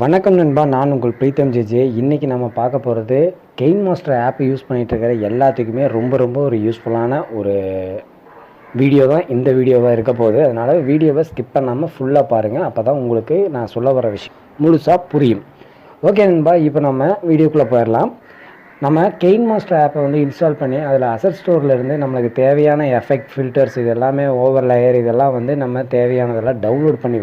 வணக்கம் நண்பா, நான் உங்கள் PreethamJJ. இன்றைக்கி நம்ம பார்க்க போகிறது கெயின் மாஸ்டர் ஆப் யூஸ் பண்ணிகிட்டு இருக்கிற எல்லாத்துக்குமே ரொம்ப ஒரு யூஸ்ஃபுல்லான ஒரு வீடியோ தான் இந்த வீடியோவாக இருக்க போகுது. அதனால் வீடியோவை ஸ்கிப் பண்ணாமல் ஃபுல்லாக பாருங்கள். அப்போ தான் உங்களுக்கு நான் சொல்ல வர விஷயம் முழுசாக புரியும். ஓகே நண்பா, இப்போ நம்ம வீடியோக்குள்ளே போயிடலாம். நம்ம கெயின் மாஸ்டர் ஆப்பை வந்து இன்ஸ்டால் பண்ணி அதில் அசட் ஸ்டோர்லேருந்து நம்மளுக்கு தேவையான எஃபெக்ட், ஃபில்டர்ஸ், இது எல்லாமே ஓவர் லேயர், இதெல்லாம் வந்து நம்ம தேவையானதெல்லாம் டவுன்லோட் பண்ணி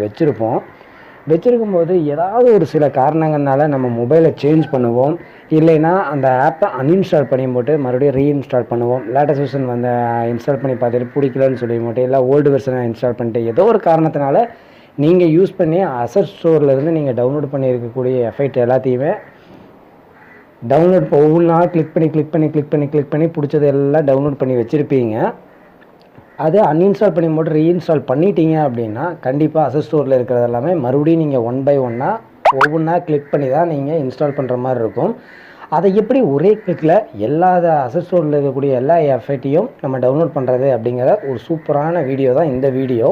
வச்சுருக்கும்போது ஏதாவது ஒரு சில காரணங்கள்னால நம்ம மொபைலை சேஞ்ச் பண்ணுவோம். இல்லைன்னா அந்த ஆப்பை அன்இன்ஸ்டால் பண்ணி போட்டு மறுபடியும் ரீஇன்ஸ்டால் பண்ணுவோம். லேட்டஸ்ட் வெர்ஷன் வந்து இன்ஸ்டால் பண்ணி பார்த்துட்டு பிடிக்கலன்னு சொல்லி போட்டு, இல்லை ஓல்டு வெர்ஷனை இன்ஸ்டால் பண்ணிட்டு ஏதோ ஒரு காரணத்தினால நீங்கள் யூஸ் பண்ணி அசட் ஸ்டோர்லேருந்து நீங்கள் டவுன்லோட் பண்ணியிருக்கக்கூடிய எஃபெக்ட் எல்லாத்தையுமே டவுன்லோட் ஒவ்வொரு நாள் கிளிக் பண்ணி பிடிச்சது எல்லாம் டவுன்லோட் பண்ணி வச்சுருப்பீங்க. அது அன்இன்ஸ்டால் பண்ணி மட்டும் ரீஇன்ஸ்டால் பண்ணிட்டீங்க அப்படின்னா கண்டிப்பாக அசட் ஸ்டோரில் இருக்கிறது எல்லாமே மறுபடியும் நீங்கள் ஒன் பை ஒன்னாக ஒவ்வொன்றா கிளிக் பண்ணி தான் நீங்கள் இன்ஸ்டால் பண்ணுற மாதிரி இருக்கும். அதை எப்படி ஒரே கிளிக்கில் எல்லா அசட் ஸ்டோரில் இருக்கக்கூடிய எல்லா எஃபெக்டையும் நம்ம டவுன்லோட் பண்ணுறது அப்படிங்கிற ஒரு சூப்பரான வீடியோ தான் இந்த வீடியோ.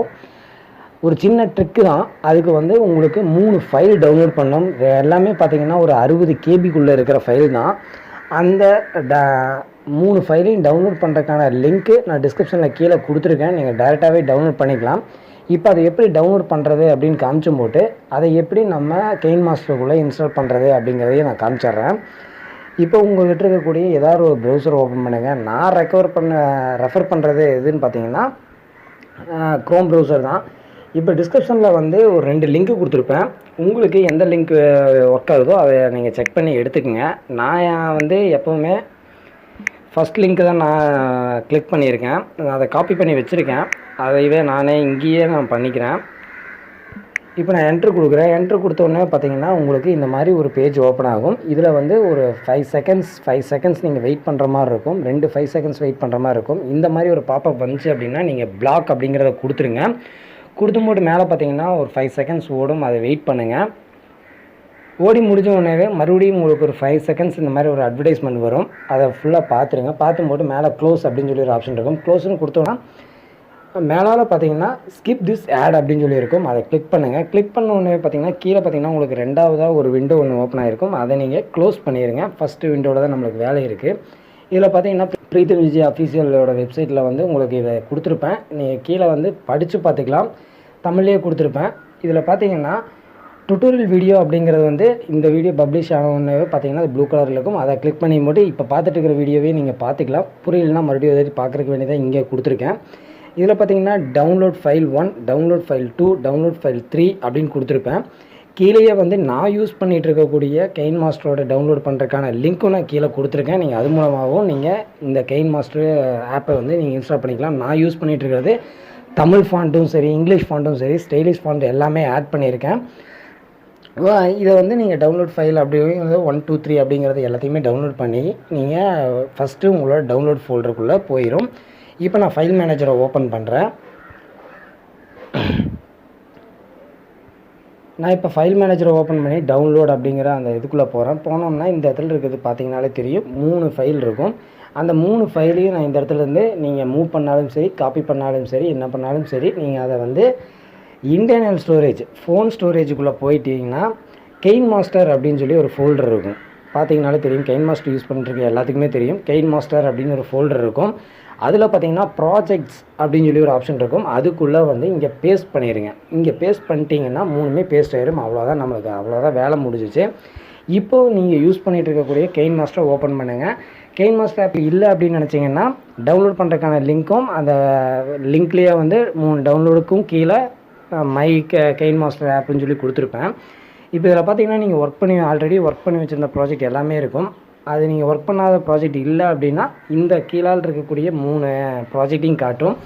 ஒரு சின்ன ட்ரிக்கு தான். அதுக்கு வந்து உங்களுக்கு 3 ஃபைல் டவுன்லோட் பண்ணணும். எல்லாமே பார்த்திங்கன்னா ஒரு 60 கேபிக்குள்ளே இருக்கிற ஃபைல் தான். அந்த 3 ஃபைலையும் டவுன்லோட் பண்ணுறதுக்கான லிங்க்கு நான் டிஸ்கிரிப்ஷனில் கீழே கொடுத்துருக்கேன். நீங்கள் டைரெக்டாகவே டவுன்லோட் பண்ணிக்கலாம். இப்போ அதை எப்படி டவுன்லோட் பண்ணுறது அப்படின்னு காமிச்சும் போட்டு அதை எப்படி நம்ம கெயின் மாஸ்டருக்குள்ளே இன்ஸ்டால் பண்ணுறது அப்படிங்கிறதையும் நான் காமிச்சிட்றேன். இப்போ உங்கள்கிட்ட இருக்கக்கூடிய ஏதாவது ஒரு ப்ரௌசர் ஓப்பன் பண்ணுங்கள். நான் ரெஃபர் பண்ணுறது எதுன்னு பார்த்தீங்கன்னா க்ரோம் ப்ரௌசர் தான். இப்போ டிஸ்கிரிப்ஷனில் வந்து ஒரு 2 லிங்க்கு கொடுத்துருப்பேன். உங்களுக்கு எந்த லிங்க் ஒர்க் ஆகுதோ அதை நீங்கள் செக் பண்ணி எடுத்துக்கோங்க. நான் வந்து எப்போவுமே ஃபஸ்ட் லிங்க்கு தான் நான் கிளிக் பண்ணியிருக்கேன். அதை காப்பி பண்ணி வச்சுருக்கேன். அதைவே நானே இங்கேயே நான் பண்ணிக்கிறேன். இப்போ நான் என்ட்ரு கொடுக்குறேன். என்ட்ரு கொடுத்தோடனே பார்த்தீங்கன்னா உங்களுக்கு இந்த மாதிரி ஒரு பேஜ் ஓப்பன் ஆகும். இதில் வந்து ஒரு 5 செகண்ட்ஸ் நீங்கள் வெயிட் பண்ணுற மாதிரி இருக்கும். 5 செகண்ட்ஸ் வெயிட் பண்ணுற மாதிரி இருக்கும். இந்த மாதிரி ஒரு பாப்பப் வந்துச்சு அப்படின்னா நீங்கள் பிளாக் அப்படிங்கிறத கொடுத்துருங்க. கொடுத்தும்போது மேலே பார்த்தீங்கன்னா ஒரு 5 செகண்ட்ஸ் ஓடும். அதை வெயிட் பண்ணுங்கள். ஓடி முடிஞ்ச உடனே மறுபடியும் உங்களுக்கு ஒரு 5 செகண்ட்ஸ் இந்த மாதிரி ஒரு அட்வர்டைஸ்மெண்ட் வரும். அதை ஃபுல்லாக பார்த்துருங்க. பார்த்தும்போது மேலே க்ளோஸ் அப்படின்னு சொல்லி ஒரு ஆப்ஷன் இருக்கும். க்ளோஸ்னு கொடுத்தோன்னா மேலால் பார்த்தீங்கன்னா ஸ்கிப் திஸ் ஆட் அப்படின்னு சொல்லி இருக்கும். அதை கிளிக் பண்ணுங்கள். கிளிக் பண்ண உடனே பார்த்தீங்கன்னா கீழே பார்த்தீங்கன்னா உங்களுக்கு 2வது ஒரு விண்டோ ஒன்று ஓப்பன் ஆகிருக்கும். அதை நீங்கள் க்ளோஸ் பண்ணிடுங்க. ஃபஸ்ட்டு விண்டோவில் தான் நம்மளுக்கு வேலை இருக்குது. இதில் பார்த்தீங்கன்னா PreethamJJ அஃபீஷியலோட வெப்சைட்டில் வந்து உங்களுக்கு இதை கொடுத்துருப்பேன். நீங்கள் கீழே வந்து படித்து பார்த்துக்கலாம். தமிழ்லேயே கொடுத்துருப்பேன். இதில் பார்த்தீங்கன்னா டுட்டோரியல் வீடியோ அப்படிங்கிறது வந்து இந்த வீடியோ பப்ளிஷ் ஆனவுடனே பார்த்தீங்கன்னா அது ப்ளூ கலரில் இருக்கும். அதை கிளிக் பண்ணி மட்டும் இப்போ பார்த்துட்டு இருக்கிற வீடியோவே நீங்கள் பார்த்துக்கலாம். புரியலன்னா மறுபடியும் எதாவது பார்க்குறதுக்கு வேண்டியதாக இங்கே கொடுத்துருக்கேன். இதில் பார்த்தீங்கன்னா download file 1, download file 2, download file 3 அப்படின்னு கொடுத்துருப்பேன். கீழேயே வந்து நான் யூஸ் பண்ணிகிட்டு இருக்கக்கூடிய கெயின் மாஸ்டரோட டவுன்லோட் பண்ணுறதுக்கான லிங்க்கும் நான் கீழே கொடுத்துருக்கேன். நீங்கள் அது மூலமாகவும் நீங்கள் இந்த கெயின் மாஸ்டர் ஆப்பை வந்து நீங்கள் இன்ஸ்டால் பண்ணிக்கலாம். நான் யூஸ் பண்ணிகிட்டு இருக்கிறது தமிழ் ஃபாண்ட்டும் சரி, இங்கிலீஷ் ஃபாண்ட்டும் சரி, ஸ்டைலிஷ் ஃபாண்ட் எல்லாமே ஆட் பண்ணியிருக்கேன். இதை வந்து நீங்கள் டவுன்லோட் ஃபைல் அப்படி 1, 2, 3 அப்படிங்கிறது எல்லாத்தையுமே டவுன்லோட் பண்ணி நீங்கள் ஃபஸ்ட்டு உங்களோட டவுன்லோட் ஃபோல்டருக்குள்ளே போயிடும். இப்போ நான் ஃபைல் மேனேஜரை ஓப்பன் பண்ணுறேன். நான் இப்போ ஃபைல் மேனேஜரை ஓப்பன் பண்ணி டவுன்லோட் அப்படிங்கிற அந்த இதுக்குள்ளே போனோம்னா இந்த இடத்துல இருக்கிறது பார்த்தீங்கனாலே தெரியும். 3 ஃபைல் இருக்கும். அந்த 3 ஃபைலையும் நான் இந்த இடத்துலேருந்து நீங்கள் மூவ் பண்ணாலும் சரி, காப்பி பண்ணாலும் சரி, என்ன பண்ணாலும் சரி, நீங்கள் அதை வந்து இன்டர்னல் ஸ்டோரேஜ், ஃபோன் ஸ்டோரேஜுக்குள்ளே போயிட்டீங்கன்னா கெயின் மாஸ்டர் அப்படின்னு சொல்லி ஒரு ஃபோல்டர் இருக்கும். பார்த்தீங்கனாலே தெரியும். கெயின் மாஸ்டர் யூஸ் பண்ணிட்டுருக்க எல்லாத்துக்குமே தெரியும். கெயின் மாஸ்டர் அப்படின்னு ஒரு ஃபோல்டர் இருக்கும். அதில் பார்த்தீங்கன்னா ப்ராஜெக்ட்ஸ் அப்படின்னு சொல்லி ஒரு ஆப்ஷன் இருக்கும். அதுக்குள்ளே வந்து இங்கே பேஸ்ட் பண்ணிடுங்க. இங்கே பேஸ்ட் பண்ணிட்டீங்கன்னா 3மே பேஸ்ட் ஆயிடும். அவ்வளோதான் வேலை முடிஞ்சிச்சு. இப்போது நீங்கள் யூஸ் பண்ணிகிட்டு இருக்கக்கூடிய கெயின் மாஸ்டர் ஓப்பன் பண்ணுங்கள். கெயின் மாஸ்டர் ஆப் இல்லை அப்படின்னு நினச்சிங்கன்னா டவுன்லோட் பண்ணுறதுக்கான லிங்க்கும் அந்த லிங்க்லேயே வந்து 3 டவுன்லோடுக்கும் கீழே மை கெயின் மாஸ்டர் ஆப்னு சொல்லி கொடுத்துருப்பேன். இப்போ இதில் பார்த்தீங்கன்னா நீங்கள் ஆல்ரெடி ஒர்க் பண்ணி வச்சுருந்த ப்ராஜெக்ட் எல்லாமே இருக்கும். அது நீங்கள் ஒர்க் பண்ணாத ப்ராஜெக்ட் இல்லை அப்படின்னா இந்த கீழால் இருக்கக்கூடிய 3 ப்ராஜெக்டையும் காட்டும்.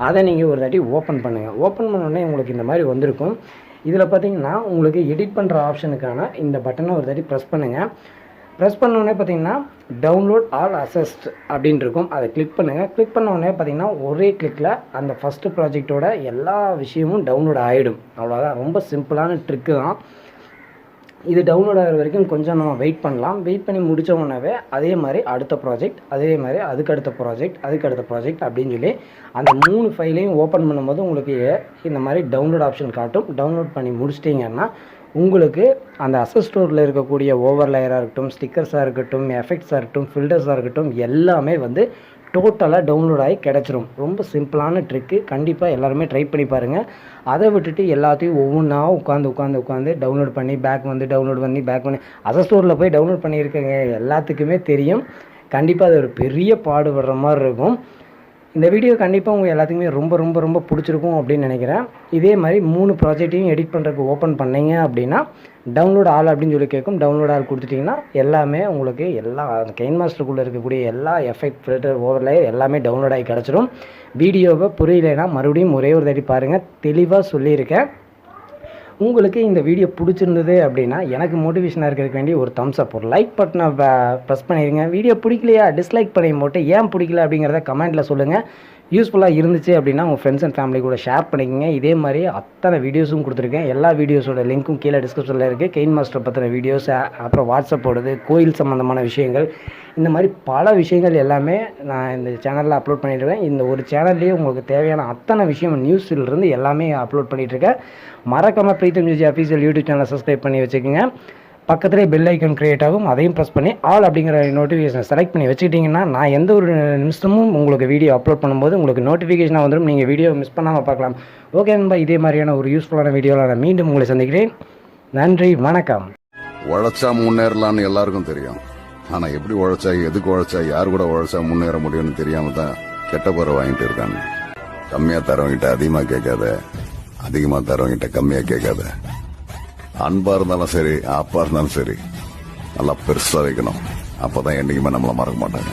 அதை நீங்கள் ஒரு தாட்டி ஓப்பன் பண்ணுங்கள். ஓப்பன் பண்ணோடனே உங்களுக்கு இந்த மாதிரி வந்திருக்கும். இதில் பார்த்தீங்கன்னா உங்களுக்கு எடிட் பண்ணுற ஆப்ஷனுக்கான இந்த பட்டனை ஒரு தாட்டி ப்ரெஸ் பண்ணுங்கள். ப்ரெஸ் பண்ணோடனே பார்த்தீங்கன்னா டவுன்லோட் ஆல் அசஸ்ட் அப்படின்னு இருக்கும். அதை கிளிக் பண்ணுங்கள். கிளிக் பண்ணோடனே பார்த்தீங்கன்னா ஒரே கிளிக்கில் அந்த ஃபஸ்ட்டு ப்ராஜெக்டோட எல்லா விஷயமும் டவுன்லோட் ஆகிடும். அவ்வளோதான். ரொம்ப சிம்பிளான ட்ரிக்கு தான். இது டவுன்லோட் ஆகிற வரைக்கும் கொஞ்சம் நம்ம வெயிட் பண்ணலாம். வெயிட் பண்ணி முடித்த உடனே அதே மாதிரி அடுத்த ப்ராஜெக்ட், அதே மாதிரி அதுக்கடுத்த ப்ராஜெக்ட் அப்படின்னு சொல்லி அந்த 3 ஃபைலையும் ஓப்பன் பண்ணும்போது உங்களுக்கு இந்த மாதிரி டவுன்லோட் ஆப்ஷன் காட்டும். டவுன்லோட் பண்ணி முடிச்சிட்டிங்கன்னா உங்களுக்கு அந்த அசஸ் ஸ்டோரில் இருக்கக்கூடிய ஓவர்லேயராக இருக்கட்டும், ஸ்டிக்கர்ஸாக இருக்கட்டும், எஃபெக்ட்ஸாக இருக்கட்டும், ஃபில்டர்ஸாக இருக்கட்டும் எல்லாமே வந்து டோட்டலாக டவுன்லோட் ஆகி கிடச்சிரும். ரொம்ப சிம்பிளான ட்ரிக்கு. கண்டிப்பாக எல்லாருமே ட்ரை பண்ணி பாருங்கள். அதை விட்டுட்டு எல்லாத்தையும் ஒவ்வொன்றா உட்காந்து டவுன்லோட் பண்ணி பேக் பண்ணி அசஸ் ஸ்டோரில் போய் டவுன்லோட் பண்ணியிருக்கேங்க எல்லாத்துக்குமே தெரியும். கண்டிப்பாக அது ஒரு பெரிய பாடுபடுற மாதிரி இருக்கும். இந்த வீடியோ கண்டிப்பாக உங்கள் எல்லாத்துக்குமே ரொம்ப பிடிச்சிருக்கும் அப்படின்னு நினைக்கிறேன். இதே மாதிரி 3 ப்ராஜெக்டையும் எடிட் பண்ணுறதுக்கு ஓப்பன் பண்ணிங்க அப்படின்னா டவுன்லோட் ஆல் அப்படின்னு சொல்லி கேட்கும். டவுன்லோட் ஆல் கொடுத்துட்டிங்கன்னா எல்லாமே உங்களுக்கு கெயின் மாஸ்டருக்குள்ளே இருக்கக்கூடிய எல்லா எஃபெக்ட், ஃபில்டர், ஓவர்லேயர் எல்லாமே டவுன்லோட் ஆகி கிடச்சிரும். வீடியோவை புரியலைன்னா மறுபடியும் ஒரே ஒரு தடவை பாருங்கள். தெளிவாக சொல்லியிருக்கேன். உங்களுக்கு இந்த வீடியோ பிடிச்சிருந்தது அப்படின்னா எனக்கு மோட்டிவேஷனாக இருக்கிறதுக்கு வேண்டி ஒரு தம்ஸ் அப், ஒரு லைக் பட்டனை ப்ரெஸ் பண்ணிடுங்க. வீடியோ பிடிக்கலையா டிஸ்லைக் பண்ணி போட்டு ஏன் பிடிக்கல அப்படிங்கிறத கமெண்ட்டில் சொல்லுங்கள். யூஸ்ஃபுல்லாக இருந்துச்சு அப்படின்னா உங்கள் ஃப்ரெண்ட்ஸ் அண்ட் ஃபேமிலி கூட ஷேர் பண்ணிக்கோங்க. இதே மாதிரி அத்தனை வீடியோஸும் கொடுத்துருக்கேன். எல்லா வீடியோஸோட லிங்க்கும் கீழே டிஸ்கிரிப்ஷனில் இருக்குது. கெயின் மாஸ்டர் பற்றின வீடியோஸ், அப்புறம் வாட்ஸ்அப்போடது, கோயில் சம்மந்தமான விஷயங்கள், இந்த மாதிரி பல விஷயங்கள் எல்லாமே நான் இந்த சேனலில் அப்லோட் பண்ணிட்டுருக்கேன். இந்த ஒரு சேனல்லேயே உங்களுக்கு தேவையான அத்தனை விஷயம் நியூஸிலிருந்து எல்லாமே அப்லோட் பண்ணிகிட்ருக்கேன். மறக்காமல் பிரீத்தம் ஜிஜி அஃபீஷியல் யூடியூப் சேனலை சப்ஸ்கிரைப் பண்ணி வச்சுக்கோங்க. பக்கத்துலேயே பெல் ஐக்கன் க்ரியேட் ஆகும். அதையும் ப்ரெஸ் பண்ணி ஆல் அப்படிங்கிற நோட்டிஃபிகேஷனை செலக்ட் பண்ணி வச்சுக்கிட்டிங்கன்னா நான் எந்த ஒரு நிமிஷமும் உங்களுக்கு வீடியோ அப்லோட் பண்ணும்போது உங்களுக்கு நோட்டிஃபிகேஷனாக வந்துடும். நீங்கள் வீடியோ மிஸ் பண்ணாமல் பார்க்கலாம். ஓகே நண்பா, இதே மாதிரியான ஒரு யூஸ்ஃபுல்லான வீடியோவில் நான் மீண்டும் உங்களை சந்திக்கிறேன். நன்றி, வணக்கம். உழைச்சா முன்னேறலான்னு எல்லாருக்கும் தெரியும். ஆனா எப்படி உழைச்சா, எதுக்கு உழைச்சா, யார் கூட உழைச்சா முன்னேற முடியும்னு தெரியாம தான் கெட்ட பேரை வாங்கிட்டு இருக்காங்க. கம்மியா தரவங்கிட்ட அதிகமா கேட்காத, அதிகமா தரவங்கிட்ட கம்மியா கேட்காத. அன்பா இருந்தாலும் சரி, அப்பா இருந்தாலும் சரி, நல்லா பெருசா வைக்கணும். அப்பதான் என்னைக்குமே நம்மள மறக்க மாட்டாங்க.